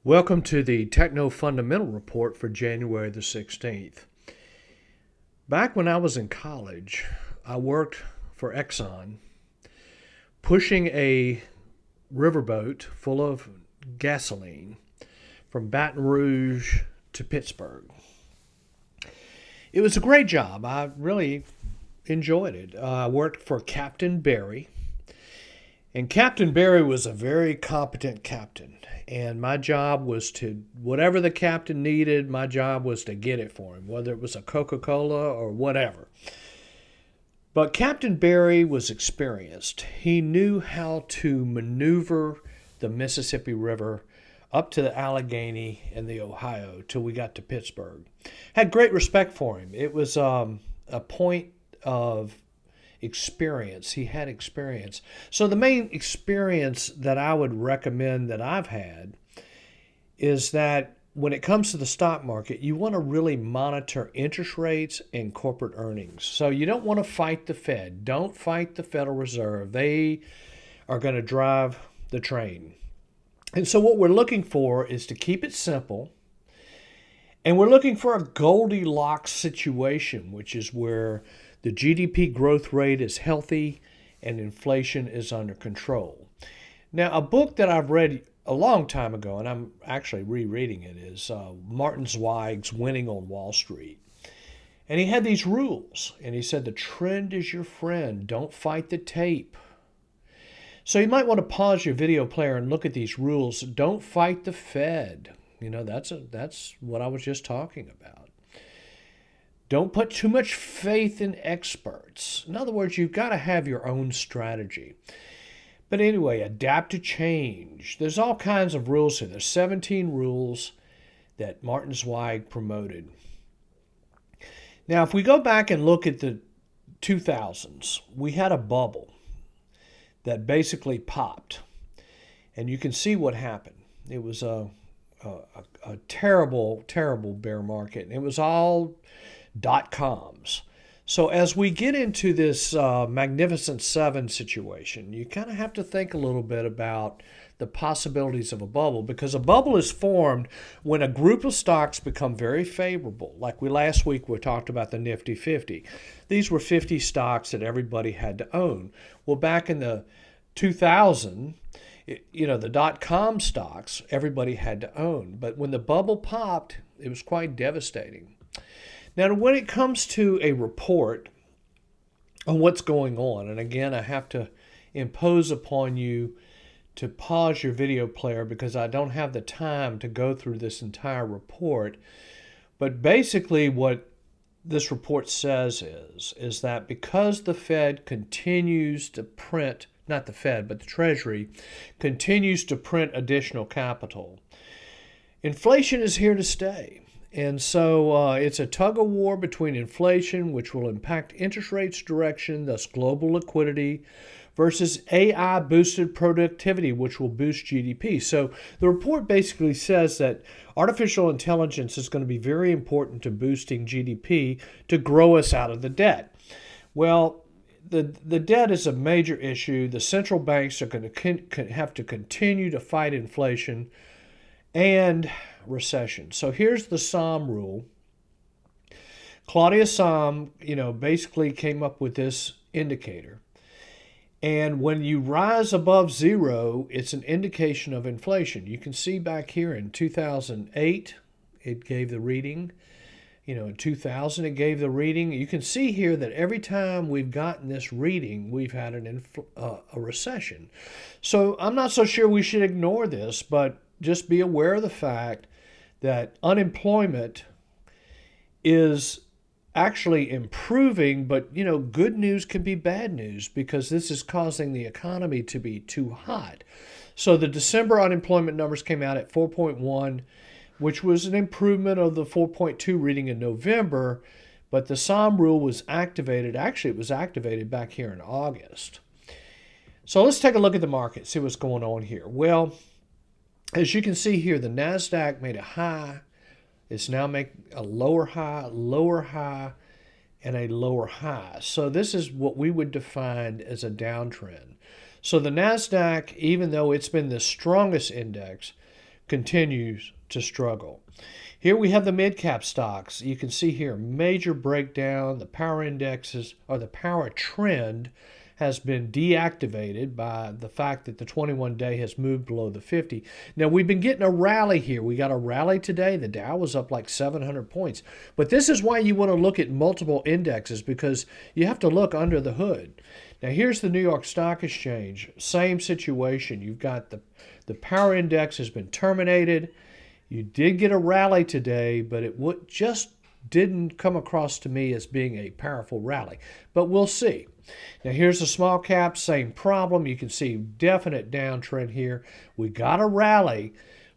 Welcome to the Techno Fundamental Report for January the 16th. Back when I was in college, I worked for Exxon, pushing a riverboat full of gasoline from Baton Rouge to Pittsburgh. It was a great job. I really enjoyed it. I worked for Captain Barry, and Captain Barry was a very competent captain. And my job was to, whatever the captain needed, my job was to get it for him, whether it was a Coca-Cola or whatever. But Captain Barry was experienced. He knew how to maneuver the Mississippi River up to the Allegheny and the Ohio till we got to Pittsburgh. Had great respect for him. It was a point of experience. He had experience. So the main experience that I would recommend that I've had is that when it comes to the stock market, you want to really monitor interest rates and corporate earnings. So you don't want to fight the Fed. Don't fight the Federal Reserve. They are going to drive the train. And so what we're looking for is to keep it simple. And we're looking for a Goldilocks situation, which is where the GDP growth rate is healthy and inflation is under control. Now, a book that I've read a long time ago, and I'm actually rereading it, is Martin Zweig's Winning on Wall Street. And he had these rules, and he said, the trend is your friend. Don't fight the tape. So you might want to pause your video player and look at these rules. Don't fight the Fed. You know, that's what I was just talking about. Don't put too much faith in experts. In other words, you've got to have your own strategy. But anyway, adapt to change. There's all kinds of rules here. There's 17 rules that Martin Zweig promoted. Now, if we go back and look at the 2000s, we had a bubble that basically popped. And you can see what happened. It was a terrible, terrible bear market. And it was all .coms. So as we get into this Magnificent Seven situation, you kind of have to think a little bit about the possibilities of a bubble, because a bubble is formed when a group of stocks become very favorable. Like last week we talked about the Nifty 50. These were 50 stocks that everybody had to own. Well, back in the 2000, the .com stocks everybody had to own. But when the bubble popped, it was quite devastating. Now, when it comes to a report on what's going on, and again, I have to impose upon you to pause your video player because I don't have the time to go through this entire report. But basically what this report says is that because the Fed continues to print, not the Fed, but the Treasury continues to print additional capital, inflation is here to stay. And so it's a tug of war between inflation, which will impact interest rates direction, thus global liquidity, versus AI-boosted productivity, which will boost GDP. So the report basically says that artificial intelligence is going to be very important to boosting GDP to grow us out of the debt. Well, the debt is a major issue. The central banks are going to have to continue to fight inflation and recession. So here's the SOM rule. Claudia Somm, basically came up with this indicator. And when you rise above zero, it's an indication of inflation. You can see back here in 2008, it gave the reading. In 2000, it gave the reading. You can see here that every time we've gotten this reading, we've had a recession. So I'm not so sure we should ignore this, but just be aware of the fact that unemployment is actually improving, but good news can be bad news because this is causing the economy to be too hot. So the December unemployment numbers came out at 4.1, which was an improvement of the 4.2 reading in November, but the SOM rule was activated. Actually, it was activated back here in August. So let's take a look at the market, see what's going on here. Well, as you can see here, the NASDAQ made a high. It's now making a lower high, and a lower high. So this is what we would define as a downtrend. So the NASDAQ, even though it's been the strongest index, continues to struggle. Here we have the mid-cap stocks. You can see here major breakdown. The power indexes, or the power trend, has been deactivated by the fact that the 21-day has moved below the 50. Now, we've been getting a rally here. We got a rally today. The Dow was up like 700 points. But this is why you want to look at multiple indexes, because you have to look under the hood. Now, here's the New York Stock Exchange. Same situation. You've got the power index has been terminated. You did get a rally today, but it just didn't come across to me as being a powerful rally. But we'll see. Now, here's the small cap, same problem. You can see definite downtrend here. We got a rally,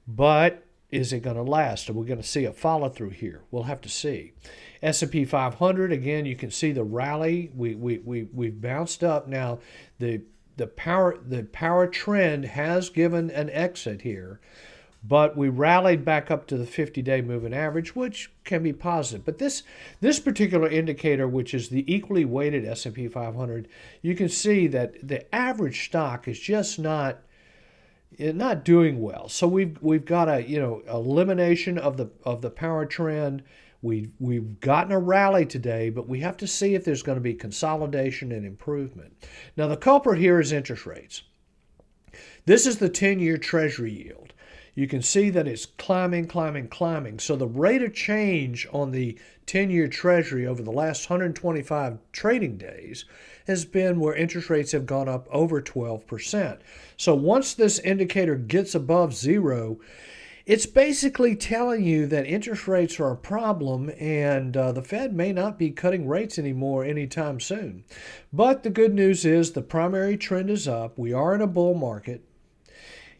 but is it going to last? Are we going to see a follow-through here? We'll have to see. S&P 500, again, you can see the rally. We've bounced up. Now, the power trend has given an exit here, but we rallied back up to the 50-day moving average, which can be positive. But this particular indicator, which is the equally weighted S&P 500, you can see that the average stock is just not doing well. So we've got a elimination of the power trend. We've gotten a rally today, but we have to see if there's going to be consolidation and improvement. Now, the culprit here is interest rates. This is the 10-year Treasury yield. You can see that it's climbing, climbing, climbing. So the rate of change on the 10-year Treasury over the last 125 trading days has been where interest rates have gone up over 12%. So once this indicator gets above zero, it's basically telling you that interest rates are a problem, and the Fed may not be cutting rates anymore anytime soon. But the good news is the primary trend is up. We are in a bull market.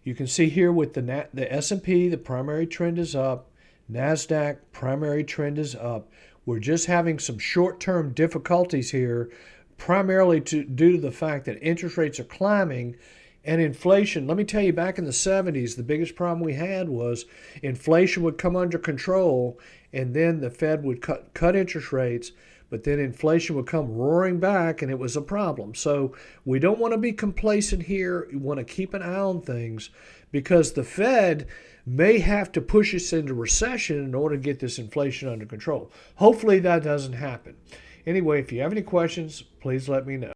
You can see here with the S&P, the primary trend is up. NASDAQ, primary trend is up. We're just having some short-term difficulties here, primarily due to the fact that interest rates are climbing and inflation. Let me tell you, back in the 70s, the biggest problem we had was inflation would come under control, and then the Fed would cut interest rates, but then inflation would come roaring back, and it was a problem. So we don't want to be complacent here. We want to keep an eye on things, because the Fed may have to push us into recession in order to get this inflation under control. Hopefully that doesn't happen. Anyway, if you have any questions, please let me know.